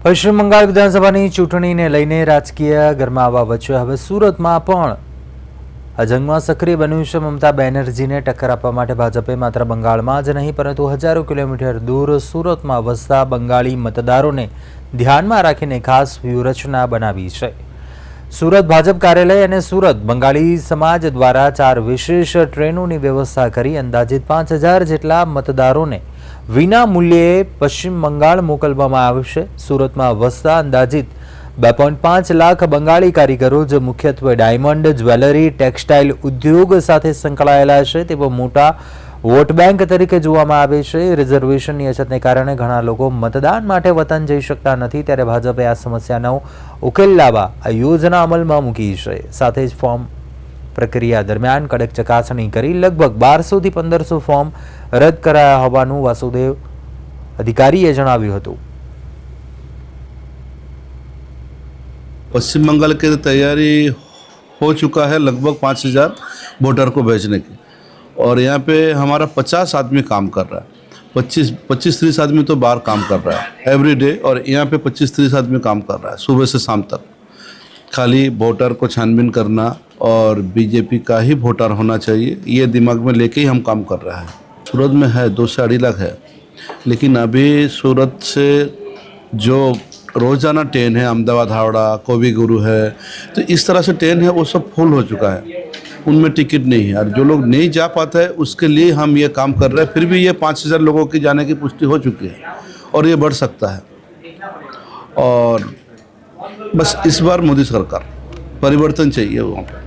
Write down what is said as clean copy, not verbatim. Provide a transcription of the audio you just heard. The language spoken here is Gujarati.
પશ્ચિમ બંગાળ વિધાનસભાની ચૂંટણીને લઈને રાજકીય ગરમાવા વચ્ચે હવે સુરતમાં પણ આ જંગમાં સક્રિય બન્યું છે. મમતા બેનર્જીને ટક્કર આપવા માટે ભાજપે માત્ર બંગાળમાં જ નહીં પરંતુ હજારો કિલોમીટર દૂર સુરતમાં વસતા બંગાળી મતદારોને ધ્યાનમાં રાખીને ખાસ વ્યૂહરચના બનાવી છે. સુરત ભાજપ કાર્યાલય અને સુરત બંગાળી સમાજ દ્વારા 4 વિશેષ ટ્રેનોની વ્યવસ્થા કરી અંદાજિત 5000 જેટલા મતદારોને વિના મૂલ્યે પશ્ચિમ બંગાળ મોકલવામાં આવશે. સુરતમાં વસતા અંદાજિત 2.5 લાખ બંગાળી કારીગરો જે મુખ્યત્વે ડાયમંડ, જ્વેલરી, ટેક્સટાઇલ ઉદ્યોગ સાથે સંકળાયેલા છે તેઓ મોટા વોટ બેંક તરીકે જોવામાં આવે છે. રિઝર્વેશનની અછતને કારણે ઘણા લોકો મતદાન માટે વતન જઈ શકતા નથી, ત્યારે ભાજપે આ સમસ્યાનો ઉકેલ લાવવા આ યોજના અમલમાં મૂકી છે. સાથે જ ફોર્મ પ્રક્રિયા દરમિયાન કડક ચકાસણી કરી લગભગ 1200 થી 1500 ફોર્મ રદ કરાયા હોવાનું વાસુદેવ अधिकारीए जणाव्યું હતું. पश्चिम बंगाल की तैयारी हो चुका है लगभग 5000 वोटर को भेजने की, और यहाँ पे हमारा 50 आदमी काम कर रहा है. 25-30 आदमी तो बाहर काम कर रहा है एवरी डे, और यहाँ पे 25-30 आदमी काम कर रहा है सुबह से शाम तक. खाली वोटर को छानबीन करना और बीजेपी का ही वोटर होना चाहिए, ये दिमाग में लेके ही हम काम कर रहे हैं. सूरत में है 2 से 2.5 लाख है, लेकिन अभी सूरत से जो रोज़ाना ट्रेन है अहमदाबाद हावड़ा कवि गुरु है, तो इस तरह से ट्रेन है वो सब फुल हो चुका है, उनमें टिकट नहीं है. और जो लोग नहीं जा पाते हैं उसके लिए हम ये काम कर रहे हैं. फिर भी ये 5000 लोगों की जाने की पुष्टि हो चुकी है और ये बढ़ सकता है. और बस इस बार मोदी सरकार परिवर्तन चाहिए वहाँ पे.